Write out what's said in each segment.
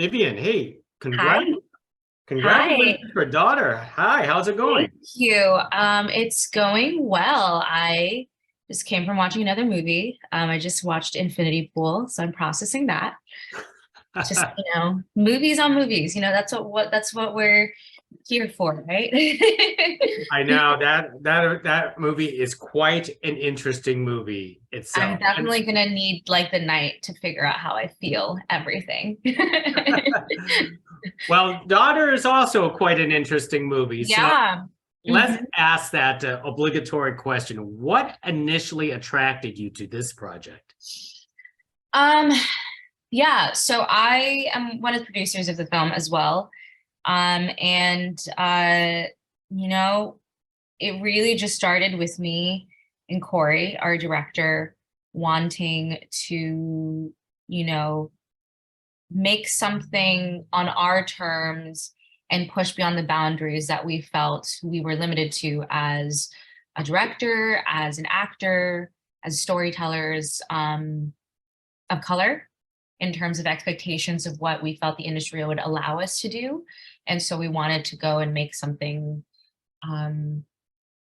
Vivien, hey, Hi. Hi. congratulations for daughter. Hi, how's it going? Thank you. It's going well. I just came from watching another movie. I just watched Infinity Pool, so I'm processing that. Just, movies on movies. That's what we're here for, right? I know that movie is quite an interesting movie I'm itself. definitely gonna need like the night to figure out how I feel everything. Well, Daughter is also quite an interesting movie. So Yeah. let's Mhm. ask that obligatory question. What initially attracted you to this project? Um, yeah, so I am one of the producers of the film as well. And you know, it really just started with me and Corey, our director, wanting to, you know, make something on our terms and push beyond the boundaries that we felt we were limited to as a director, as an actor, as storytellers of color in terms of expectations of what we felt the industry would allow us to do. And so we wanted to go and make something um,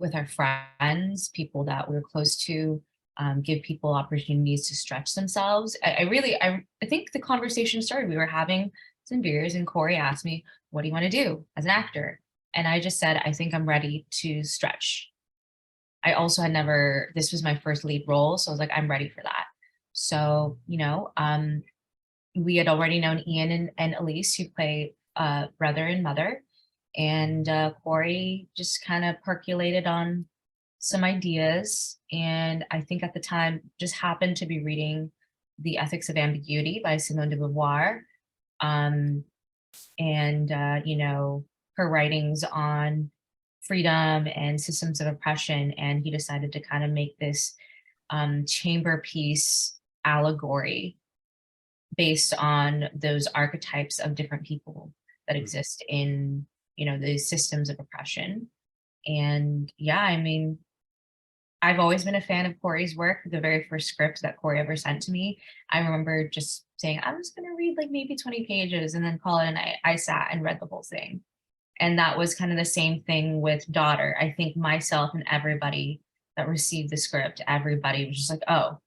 with our friends, people that we were close to, give people opportunities to stretch themselves. I think the conversation started. We were having some beers, and Corey asked me, "What do you want to do as an actor?" And I just said, "I think I'm ready to stretch." I also had never. This was my first lead role, so I was like, "I'm ready for that." So we had already known Ian and Elise, who play brother and mother, and Corey just kind of percolated on some ideas. And I think at the time just happened to be reading The Ethics of Ambiguity by Simone de Beauvoir. Um, and, her writings on freedom and systems of oppression. And he decided to kind of make this chamber piece allegory based on those archetypes of different people that exist in, these systems of oppression. And yeah, I mean, I've always been a fan of Corey's work. The very first script that Corey ever sent to me, I remember just saying, I'm just going to read like maybe 20 pages and then call it. And I sat and read the whole thing. And that was kind of the same thing with Daughter. I think myself and everybody that received the script, everybody was just like, oh,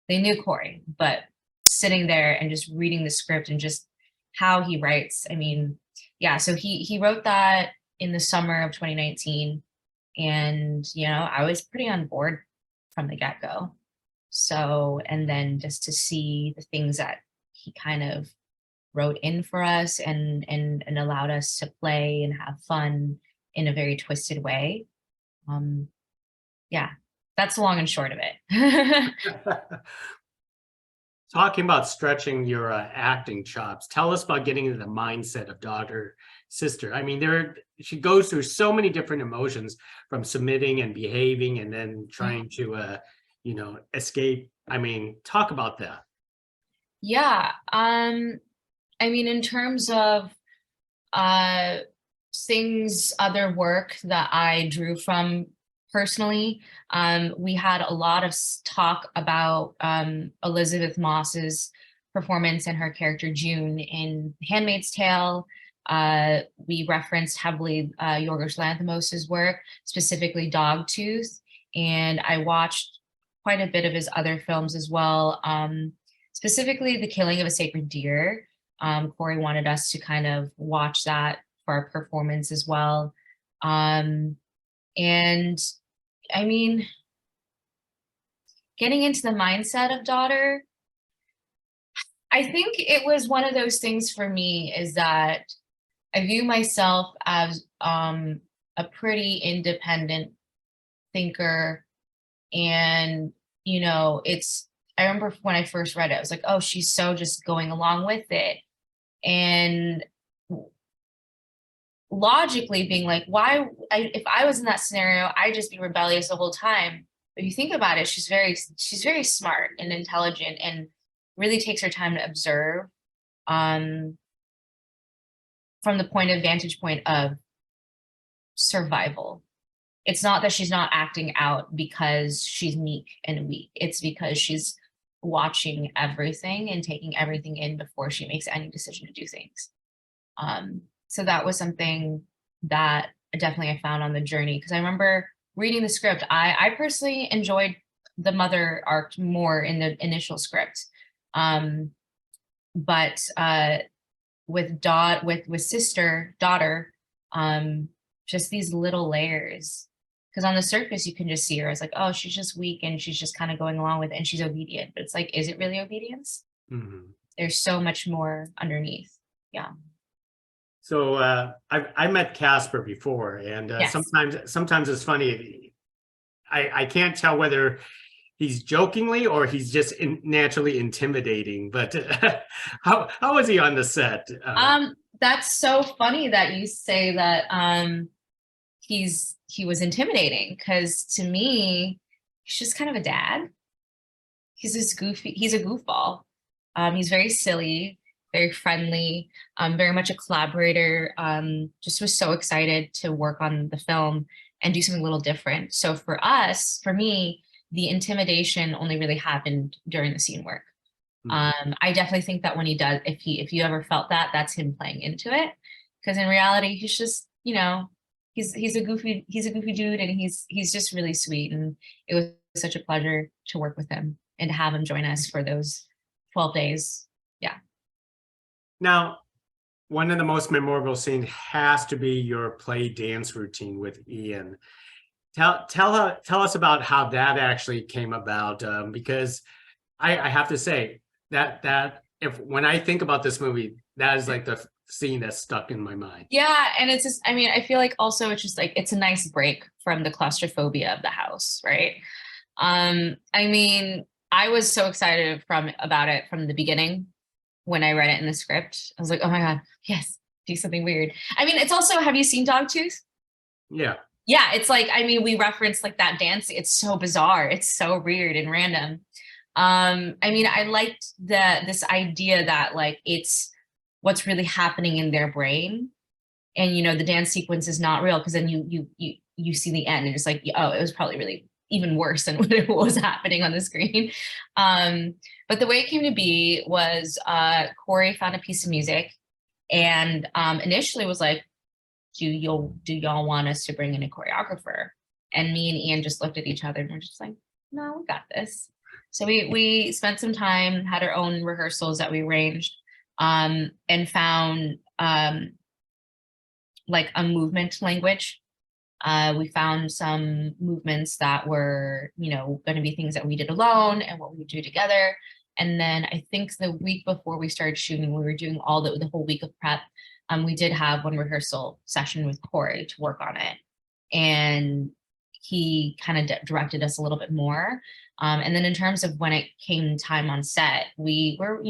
they knew Corey, but sitting there and just reading the script and just how he writes. I mean, yeah, so he wrote that in the summer of 2019, and I was pretty on board from the get-go. So, and then just to see the things that he kind of wrote in for us and allowed us to play and have fun in a very twisted way. Um, yeah, that's the long and short of it. Talking about stretching your acting chops, tell us about getting into the mindset of daughter sister. I mean, she goes through so many different emotions from submitting and behaving and then trying to escape. I mean, talk about that. Yeah. I mean, in terms of uh other work that I drew from personally, we had a lot of talk about Elizabeth Moss's performance and her character June in Handmaid's Tale. We referenced heavily Yorgos Lanthimos's work, specifically Dogtooth, and I watched quite a bit of his other films as well, specifically The Killing of a Sacred Deer. Corey wanted us to kind of watch that for our performance as well. And I mean, getting into the mindset of Daughter, I think it was one of those things for me is that I view myself as a pretty independent thinker. And, I remember when I first read it, I was like, oh, she's so just going along with it. And logically being like, if I was in that scenario, I'd just be rebellious the whole time. But if you think about it, she's very smart and intelligent and really takes her time to observe um, from the vantage point of survival. It's not that she's not acting out because she's meek and weak. It's because she's watching everything and taking everything in before she makes any decision to do things. So that was something that definitely I found on the journey, because I remember reading the script. I personally enjoyed the mother arc more in the initial script. But with sister, daughter, just these little layers. Because on the surface, you can just see her as like, oh, she's just weak and she's just kind of going along with it and she's obedient. But it's like, is it really obedience? Mhm. There's so much more underneath. Yeah. So I met Casper before, and Yes. sometimes it's funny. I can't tell whether he's jokingly or he's just naturally intimidating. But how was he on the set? That's so funny that you say that he was intimidating, because to me, he's just kind of a dad. He's a goofball. He's very silly, very friendly, very much a collaborator. Just was so excited to work on the film and do something a little different. So for me, the intimidation only really happened during the scene work. I definitely think that when he does, if you ever felt that, that's him playing into it. Because in reality, he's just, he's a goofy dude, and he's just really sweet. And it was such a pleasure to work with him and to have him join us for those 12 days. Yeah. Now, one of the most memorable scenes has to be your play dance routine with Ian. Tell us about how that actually came about, because I have to say that when I think about this movie, that is like the scene that's stuck in my mind. Yeah, and it's just, I mean, I feel like also it's just like it's a nice break from the claustrophobia of the house, right? I mean, I was so excited about it from the beginning. When I read it in the script, I was like, oh my God, yes, do something weird. I mean, it's also, have you seen Dogtooth? Yeah. Yeah, it's like, I mean, we reference like that dance. It's so bizarre. It's so weird and random. I mean, I liked this idea that like it's what's really happening in their brain. And the dance sequence is not real, because then you see the end and it's like, oh, it was probably really even worse than what it was happening on the screen. But the way it came to be was Corey found a piece of music and initially was like, do y'all want us to bring in a choreographer? And me and Ian just looked at each other and we're just like, no, we got this. So we spent some time, had our own rehearsals that we arranged, and found like a movement language. We found some movements that were, going to be things that we did alone and what we would do together. And then I think the week before we started shooting, we were doing the whole week of prep. We did have one rehearsal session with Corey to work on it. And he kind of directed us a little bit more. And then in terms of when it came time on set, we were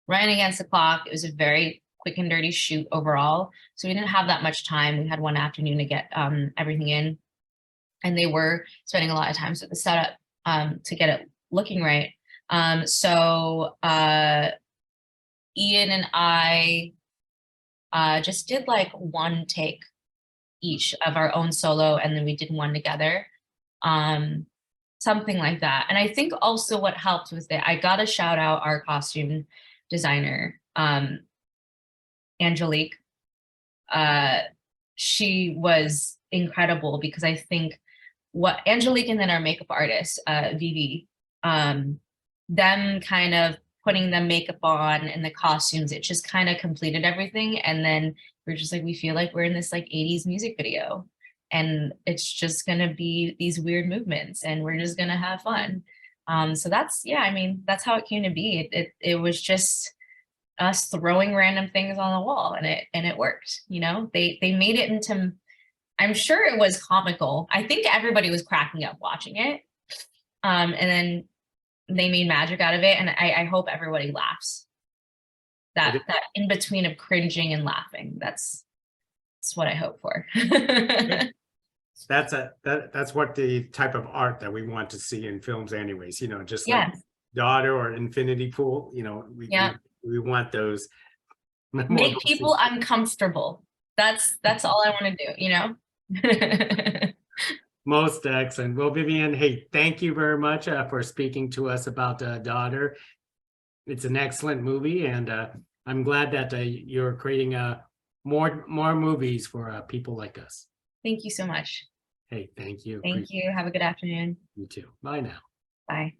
running against the clock. It was a very quick and dirty shoot overall. So we didn't have that much time. We had one afternoon to get everything in. And they were spending a lot of time with the setup to get it looking right. So Ian and I just did like one take each of our own solo, and then we did one together. Something like that. And I think also what helped was that I got to shout out our costume designer, Angelique. She was incredible, because I think what Angelique and then our makeup artist, Vivi, them kind of putting the makeup on and the costumes, it just kind of completed everything. And then we're just like, we feel like we're in this like 80s music video, and it's just gonna be these weird movements and we're just gonna have fun. So that's, yeah, I mean, that's how it came to be. It was just us throwing random things on the wall, and it worked. They made it into, I'm sure it was comical. I think everybody was cracking up watching it. And then they made magic out of it, and I hope everybody laughs. That in between of cringing and laughing, that's what I hope for. That's what the type of art that we want to see in films anyways, just like Yes. Daughter or Infinity Pool, we want those Make people uncomfortable. That's all I want to do, Most excellent. Well, Vivien, hey, thank you very much for speaking to us about Daughter. It's an excellent movie, and I'm glad that you're creating more movies for people like us. Thank you so much. Hey, thank you. Thank you. Have a good afternoon. You too. Bye now. Bye.